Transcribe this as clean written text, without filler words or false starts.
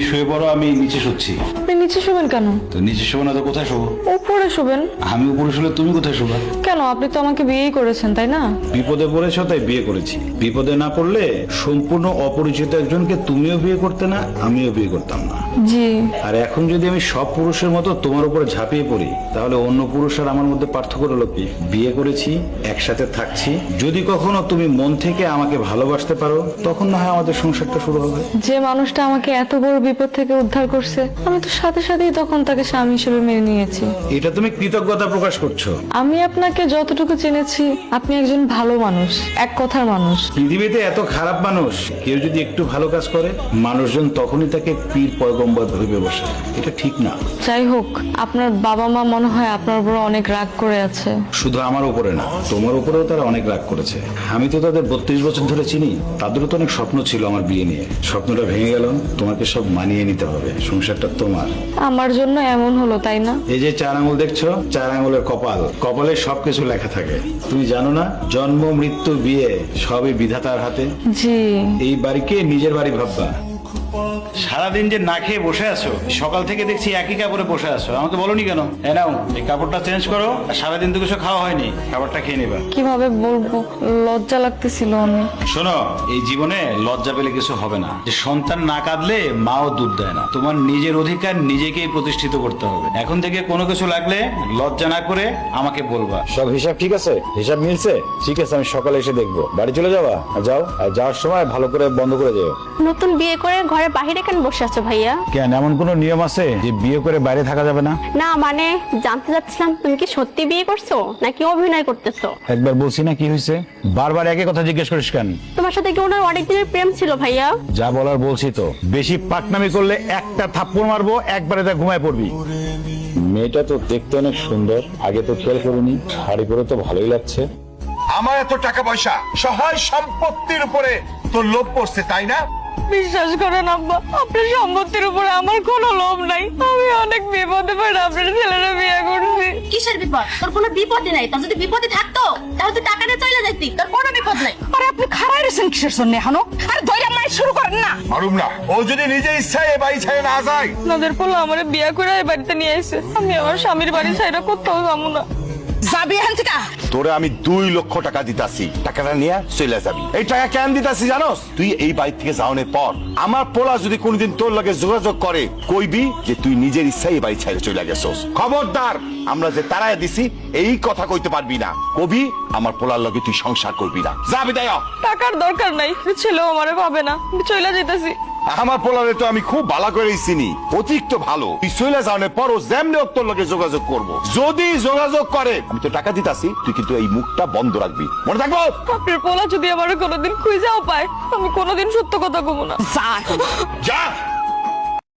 শুয়ে পড়ো, আমি নিচে শুচ্ছি। আপনি নিচে শোবেন কেন? তো নিচে শোবো না তো কোথায় শোবো? উপরে শোবেন। আমি উপরে শুলে তুমি কোথায় শোবা? কেন? আপনি তো আমাকে বিয়েই করেছেন, তাই না? বিপদে পড়েছো তাই বিয়ে করেছি। বিপদে না পড়লে সম্পূর্ণ অপরিচিত একজনকে তুমিও বিয়ে করতে না, আমিও বিয়ে করতাম না। জি। আর এখন যদি আমি সব পুরুষের মতো তোমার উপরে ঝাঁপিয়ে পড়ি, তাহলে অন্য পুরুষ আর আমার মধ্যে পার্থক্য হলো কি? বিয়ে করেছি, একসাথে থাকছি, যদি কখনো তুমি মন থেকে আমাকে ভালোবাসতে পারো, তখন না হয় আমাদের সংসারটা শুরু হবে। যে মানুষটা আমাকে এত বড় বিপদ থেকে উদ্ধার করছে, আমি তো সাথে সাথেই তখন তাকে স্বামী হিসেবে মেনে নিয়েছি। এটা তুমি কৃতজ্ঞতা প্রকাশ করছো। আমি আপনাকে যতটুকু চিনেছি, আপনি একজন ভালো মানুষ, এক কথার মানুষ। পৃথিবীতে এত খারাপ মানুষ, কেউ যদি একটু ভালো কাজ করে, মানুষজন তখনই তাকে পীর পয়গম্বর ভেবে বসে। এটা ঠিক না। যাই হোক, আপনার বাবা মা মনে হয় আপনার উপর অনেক রাগ করে আছে। শুধু আমার উপরে না, তোমার উপরেও তারা অনেক রাগ করেছে। আমি তো তাদের 32 বছর ধরে চিনি। তাদেরও তো অনেক স্বপ্ন ছিল আমার বিয়ে নিয়ে। স্বপ্নটা ভেঙে গেল। তোমাকে সব মানিয়ে নিতে হবে, সংসারটা তোমার। আমার জন্য এমন হলো, তাই না? এই যে 4 আঙুল দেখছো, 4 আঙুলের কপাল, কপালে সবকিছু লেখা থাকে। তুমি জানো না, জন্ম মৃত্যু বিয়ে সবই বিধাতার হাতে। জি। এই বাড়িকে নিজের বাড়ি ভাববা। সারাদিন যে না খেয়ে বসে আছো, সকাল থেকে দেখছি একই কাপড়ে বসে আছো, আমাকে বলোনি কেন? নাও, এই কাপড়টা চেঞ্জ করো। আর সারাদিন তো কিছু খাওয়া হয়নি, খাবারটা খেয়ে নেবা। কিভাবে বলবো, লজ্জা লাগতেছিল। আমি শোনো, এই জীবনে লজ্জা পেলে কিছু হবে না। যে সন্তান না কাঁদলে মাও দুধ দেয় না। তোমার নিজের অধিকার নিজেকেই প্রতিষ্ঠিত করতে হবে। এখন থেকে কোনো কিছু লাগলে লজ্জা না করে আমাকে বলবা। সব হিসাব ঠিক আছে? হিসাব মিলছে? ঠিক আছে, আমি সকালে এসে দেখবো। বাড়ি চলে যাবা? যাও, আর যাওয়ার সময় ভালো করে বন্ধ করে যেও। নতুন বিয়ে করে ঘরে বাহিরে কেন বসে আছো ভাইয়া? কেন, এমন কোনো নিয়ম আছে যে বিয়ে করে বাইরে থাকা যাবে না? না মানে জানতে চাচ্ছিলাম তুমি কি সত্যি বিয়ে করছো নাকি অভিনয় করতেছো? একবার বলছি না, কি হয়েছে? বারবার একই কথা জিজ্ঞেস করিস কেন? তোমার সাথে কি ওনার অনেক দিনের প্রেম ছিল ভাইয়া? যা বলার বলছি তো। বেশি পাকনামি করলে একটা থাপ্পড় মারবো, একবারে তা ঘুমায় পড়বি। মেয়েটা তো দেখতে অনেক সুন্দর, আগে তো খেয়াল করিনি। শাড়ি পরে তো ভালোই লাগছে। আমার এত টাকা পয়সা, সহায় সম্পত্তির উপরে তোর লোভ পড়ছে, তাই না? বিশ্বাস করেন আব্বা, আপনার সম্পত্তির উপরে আমার কোনো লোভ নাই। আমি অনেক বিপদে পড়ে আপনার ছেলেরা বিয়ে করছি। কিসের বিপদ? তোর কোনো বিপদই নাই। তোর যদি বিপদই থাকতো তাহলে তুই টাকা নিয়ে চলে যাইতি। তোর কোনো বিপদ নাই। আরে আপনি খারাই রয়েছেন কিসের জন্য এখনো? আরে ধৈর্য মাই শুরু করেন না। মারুম না। ও যদি নিজে ইচ্ছায় এ বাড়ি ছেড়ে না যায়। আপনাদের পোলা আমার বিয়ে করে এই বাড়িতে নিয়ে এসে, আমি আমার স্বামীর বাড়ি ছাইরা কোথাও যাবো না। যাবি এখান থেকে। তোরে আমি 2 লক্ষ টাকা দিতাছি, টাকাটা নিয়ে চলে যাবি। এই টাকা কেন দিতাছি জানোস? তুই এই বাড়ি থেকে যাওয়ানোর পর আমার পোলা যদি কোনোদিন তোর লগে যোগাযোগ করে, কইবি যে তুই নিজের ইচ্ছায় এই বাড়ি ছেড়ে চলে গেছস। খবরদার, আমরা যে তারায় দিছি এই কথা কইতে পারবি না। কবি আমার পোলার লগে তুই সংসার করবি না। যাবি তাই। টাকার দরকার নাই, ছেলেও আমারে পাবে না। আমি চলে যেতেছি। আমার পোলারে তো আমি খুব ভালো করেই চিনি, অতিরিক্ত ভালো। তুই চলে যাওয়ানোর পরও যেমনি তোর লগে যোগাযোগ করবো। যদি যোগাযোগ করে, আমি তো টাকা দিতাছি, তুই কিন্তু এই মুখটা বন্ধ রাখবি, মনে থাকবো। আপনার পোলা যদি আমার কোনোদিন খুঁজেও পায়, আমি কোনোদিন সত্য কথা কমু না। যা যা।